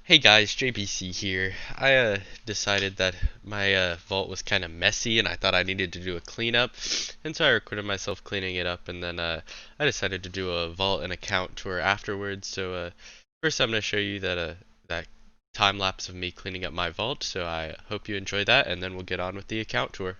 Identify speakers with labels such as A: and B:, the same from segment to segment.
A: Hey guys, JBC here. I decided that my vault was kind of messy and I thought I needed to do a cleanup. And so I recorded myself cleaning it up and then I decided to do a vault and account tour afterwards. So first I'm going to show you that time lapse of me cleaning up my vault. So I hope you enjoy that and then we'll get on with the account tour.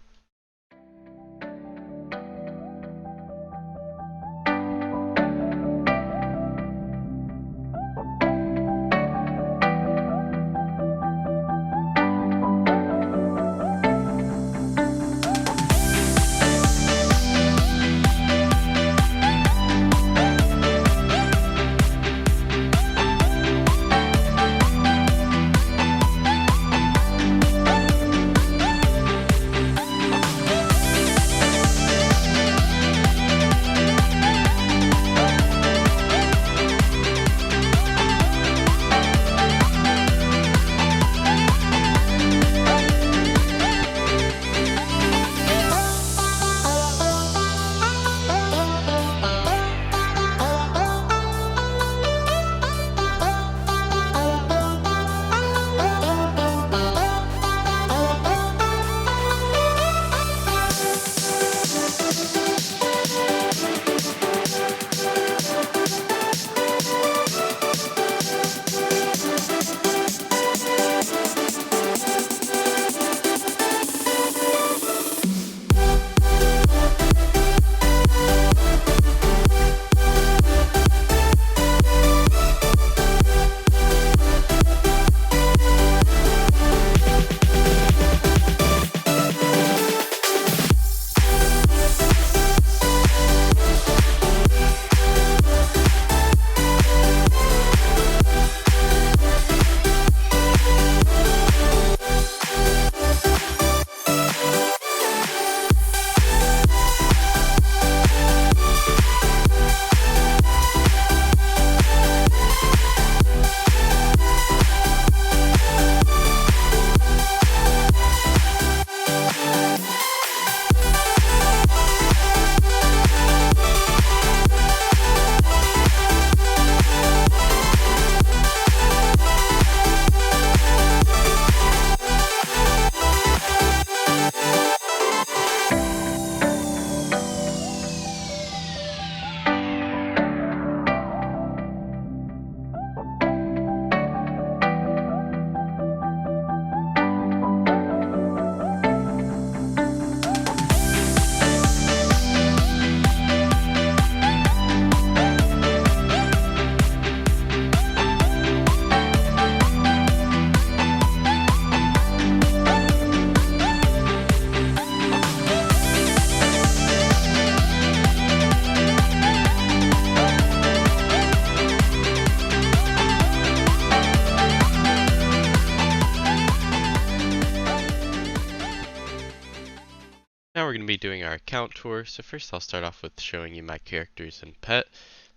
A: Now we're going to be doing our account tour. So first I'll start off with showing you my characters and pet.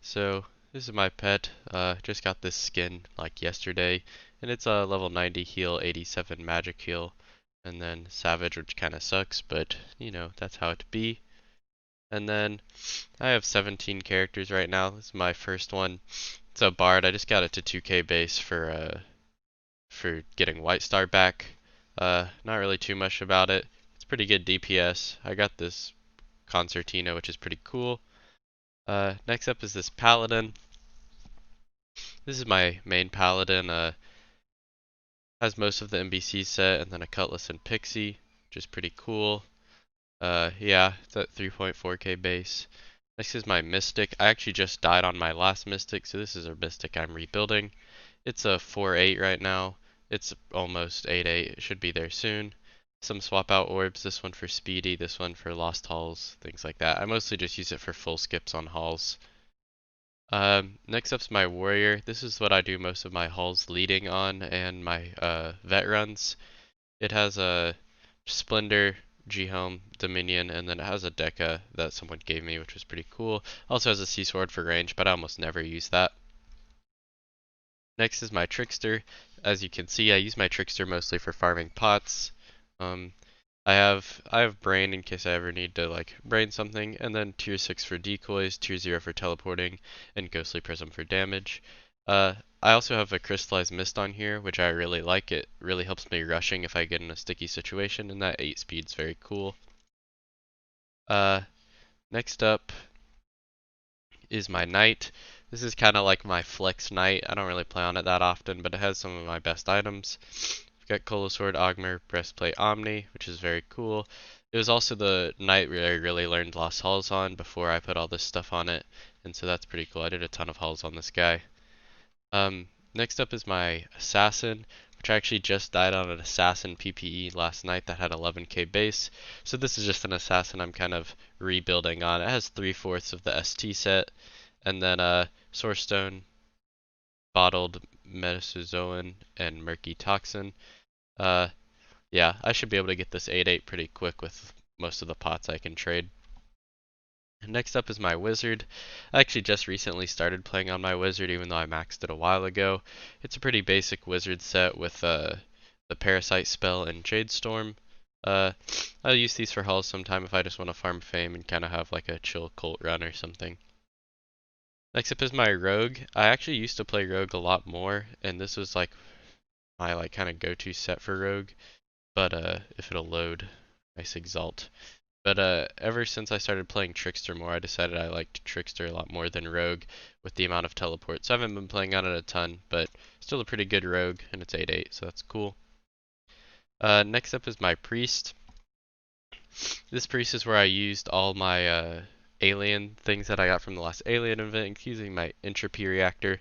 A: So this is my pet. Just got this skin like yesterday, and it's a level 90 heal, 87 magic heal, and then savage, which kind of sucks, but you know that's how it be. And then I have 17 characters right now. This is my first one. It's a bard. I just got it to 2k base for getting white star back. Not really too much about it. It's pretty good DPS. I got this concertina, which is pretty cool. Next up is this paladin. This is my main paladin. Has most of the NBC set, and then a cutlass and pixie, which is pretty cool. Yeah, it's at 3.4k base. Next is my mystic. I actually just died on my last mystic, so this is a mystic I'm rebuilding. It's a 4.8 right now. It's almost 8.8. It should be there soon. Some swap out orbs, this one for speedy, this one for lost halls, things like that. I mostly just use it for full skips on halls. Next up's my warrior. This is what I do most of my halls leading on and my vet runs. It has a splendor, G-Home, Dominion, and then it has a Deca that someone gave me, which was pretty cool. Also has a Sea Sword for range, but I almost never use that. Next is my Trickster. As you can see, I use my Trickster mostly for farming pots. I have Brain in case I ever need to like brain something, and then tier 6 for decoys, tier 0 for teleporting, and Ghostly Prism for damage. I also have a crystallized mist on here, which I really like. It really helps me rushing if I get in a sticky situation, and that 8 speed's very cool. Uh, Next up is my knight. This is kind of like my flex knight. I don't really play on it that often, but it has some of my best items. I've got Cola Sword, Augmer, Breastplate, Omni, which is very cool. It was also the knight where I really learned Lost Halls on before I put all this stuff on it, and so that's pretty cool. I did a ton of halls on this guy. Next up is my assassin, which I actually just died on an assassin PPE last night that had 11k base. So this is just an assassin I'm kind of rebuilding on. It has 3/4 of the ST set, and then Source Stone, Bottled Metazoan, and Murky Toxin. Uh, yeah, I should be able to get this 8/8 pretty quick with most of the pots I can trade. Next up is my wizard. I actually just recently started playing on my wizard even though I maxed it a while ago. It's a pretty basic wizard set with the parasite spell and Jade Storm. I'll use these for hulls sometime if I just want to farm fame and kind of have like a chill cult run or something. Next up is my rogue. I actually used to play rogue a lot more, and this was like my like kind of go-to set for rogue. But if it'll load, nice exalt. But ever since I started playing Trickster more, I decided I liked Trickster a lot more than Rogue with the amount of teleport. So I haven't been playing on it a ton, but still a pretty good Rogue, and it's 8/8, so that's cool. Next up is my Priest. This Priest is where I used all my alien things that I got from the last alien event, using my Entropy Reactor.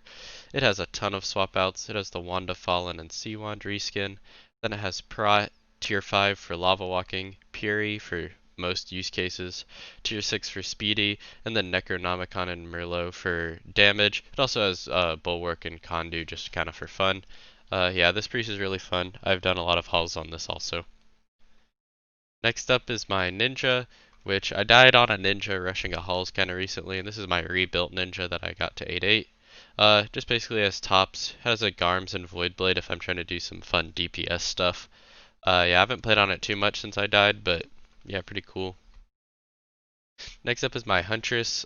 A: It has a ton of swap outs. It has the Wand of Fallen and Sea Wand reskin. Then it has Prot, Tier 5 for Lava Walking, Puri for most use cases, Tier 6 for Speedy, and then Necronomicon and Merlot for damage. It also has Bulwark and Kondu just kind of for fun. Yeah, this priest is really fun. I've done a lot of hauls on this also. Next up is my ninja, which I died on a ninja rushing a halls kind of recently, and this is my rebuilt ninja that I got to 8/8. Just basically has tops, has a Garms and Voidblade if I'm trying to do some fun DPS stuff. Yeah, I haven't played on it too much since I died, but yeah, pretty cool. Next up is my Huntress.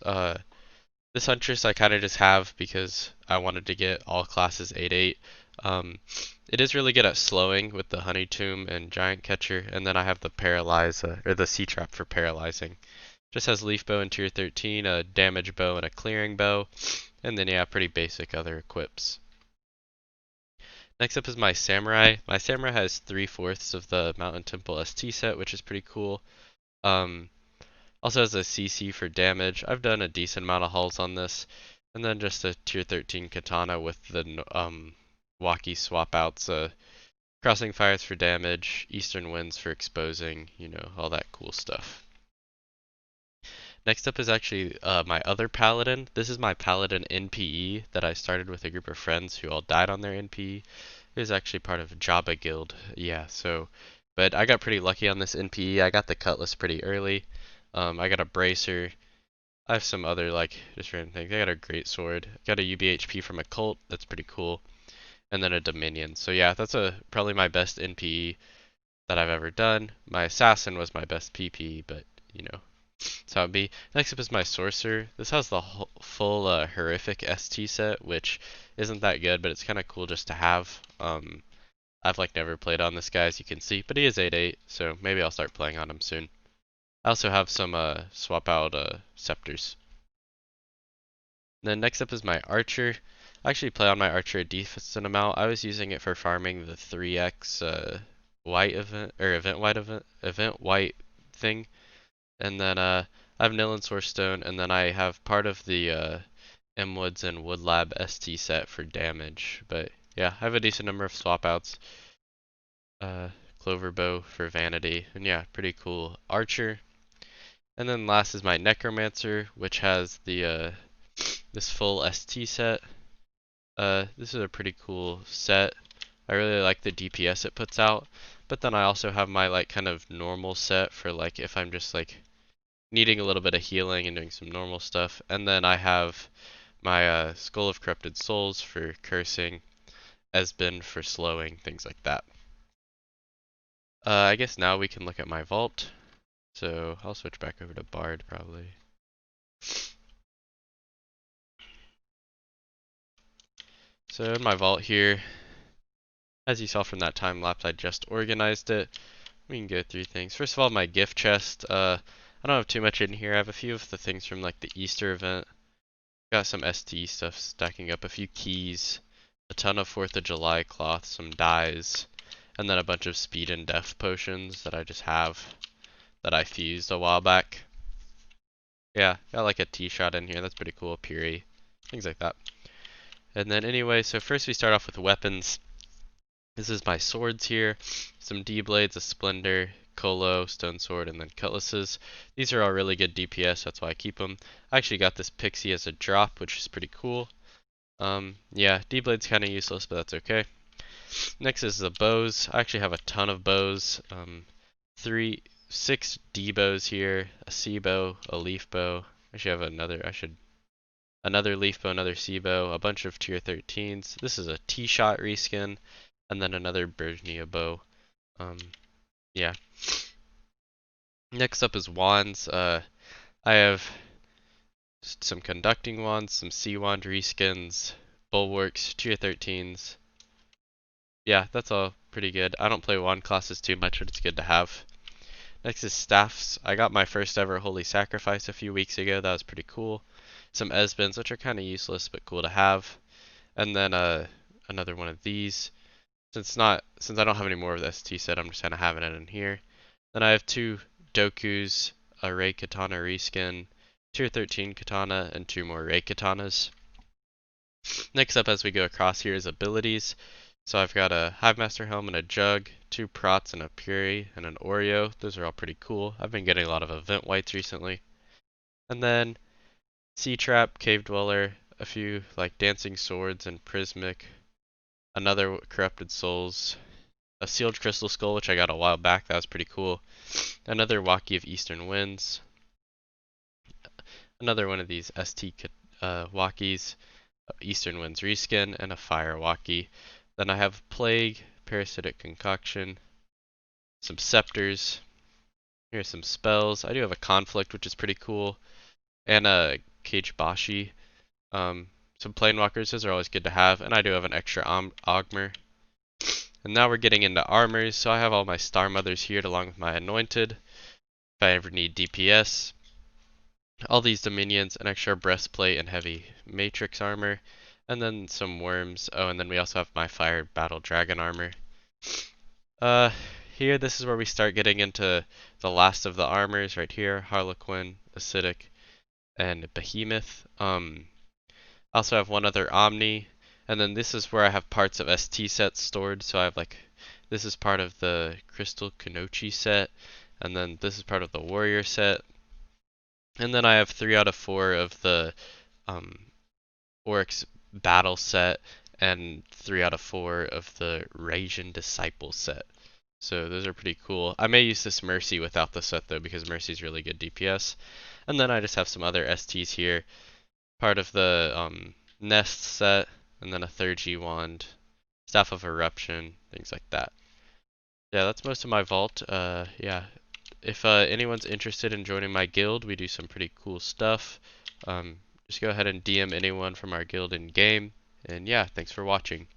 A: This Huntress I kind of just have because I wanted to get all classes 8/8. It is really good at slowing with the Honey Tomb and Giant Catcher, and then I have the Paralyze, or the Sea Trap for paralyzing. Just has Leaf Bow in Tier 13, a Damage Bow, and a Clearing Bow, and then yeah, pretty basic other equips. Next up is my Samurai. My Samurai has 3/4 of the Mountain Temple ST set, which is pretty cool. Also has a CC for damage. I've done a decent amount of hulls on this. And then just a tier 13 katana with the walkie swap outs. Crossing fires for damage, eastern winds for exposing, you know, all that cool stuff. Next up is actually my other paladin. This is my paladin NPE that I started with a group of friends who all died on their NPE. It was actually part of Jabba guild. Yeah, so, but I got pretty lucky on this NPE. I got the cutlass pretty early. I got a bracer. I have some other like just random things. I got a great sword. Got a UBHP from a cult. That's pretty cool. And then a Dominion. So yeah, that's probably my best NPE that I've ever done. My assassin was my best PP, but you know, that's how it be. Next up is my sorcerer. This has the full horrific ST set, which isn't that good, but it's kind of cool just to have. I've like never played on this guy as you can see, but he is 8/8, so maybe I'll start playing on him soon. I also have some swap out scepters. Then next up is my archer. I actually play on my archer a decent amount. I was using it for farming the 3x white event or event white thing, and then I have Nil and Source Stone, and then I have part of the M Woods and Wood Lab ST set for damage. But yeah, I have a decent number of swap outs. Clover Bow for vanity, and yeah, pretty cool archer. And then last is my Necromancer, which has the this full ST set. This is a pretty cool set. I really like the DPS it puts out, but then I also have my like kind of normal set for like if I'm just like needing a little bit of healing and doing some normal stuff. And then I have my Skull of Corrupted Souls for cursing, Esbin for slowing, things like that. I guess now we can look at my vault. So I'll switch back over to Bard probably. So in my vault here, as you saw from that time lapse, I just organized it. We can go through things. First of all, my gift chest. I don't have too much in here. I have a few of the things from like the Easter event. Got some ST stuff stacking up, a few keys, a ton of 4th of July cloth, some dyes, and then a bunch of speed and death potions that I just have that I fused a while back. Yeah, got like a T-shot in here. That's pretty cool. Puri, things like that. And then anyway, so first we start off with weapons. This is my swords here, some D-blades, a splendor, Colo, stone sword, and then cutlasses. These are all really good DPS, that's why I keep them. I actually got this pixie as a drop, which is pretty cool. Yeah, D-blade's kind of useless, but that's okay. Next is the bows. I actually have a ton of bows. 6 D bows here, a C bow, a leaf bow. Another leaf bow, another C bow, a bunch of tier 13s. This is a T-shot reskin, and then another Bergnia bow. Yeah. Next up is wands. I have some conducting wands, some C wand reskins, bulwarks, tier 13s. Yeah, that's all pretty good. I don't play wand classes too much, but it's good to have. Next is staffs. I got my first ever holy sacrifice a few weeks ago. That was pretty cool. Some Esbins, which are kind of useless but cool to have. And then another one of these. Since I don't have any more of the ST set, I'm just kind of having it in here. Then I have 2 Doku's, a Ray Katana reskin, tier 13 katana, and 2 more Ray Katanas. Next up as we go across here is abilities. So I've got a Hive Master Helm and a Jug, 2 Prots and a Puri, and an Oreo. Those are all pretty cool. I've been getting a lot of event whites recently. And then Sea Trap, Cave Dweller, a few like Dancing Swords and Prismic, another Corrupted Souls, a Sealed Crystal Skull, which I got a while back. That was pretty cool. Another Walkie of Eastern Winds. Another one of these ST Walkies, Eastern Winds reskin, and a Fire Walkie. Then I have Plague, Parasitic Concoction, some Scepters. Here's some spells. I do have a Conflict, which is pretty cool, and a Cagebashi. Some Planewalkers, those are always good to have, and I do have an extra Augmer. And now we're getting into armors, so I have all my Star Mothers here along with my Anointed, if I ever need DPS. All these Dominions, an extra Breastplate and Heavy Matrix Armor, and then some Worms. Oh, and then we also have my Fire Battle Dragon Armor. Here, this is where we start getting into the last of the armors right here, Harlequin, Acidic, and Behemoth. I also have one other Omni, and then this is where I have parts of ST sets stored. So I have like, this is part of the Crystal Kunoichi set, and then this is part of the Warrior set. And then I have 3 out of 4 of the Oryx Battle set, and 3 out of 4 of the Rasian Disciple set. So those are pretty cool. I may use this Mercy without the set though, because Mercy is really good DPS. And then I just have some other STs here. Part of the Nest set, and then a 3G wand, Staff of Eruption, things like that. Yeah, that's most of my vault. Yeah, if anyone's interested in joining my guild, we do some pretty cool stuff. Just go ahead and DM anyone from our guild in game. And yeah, thanks for watching.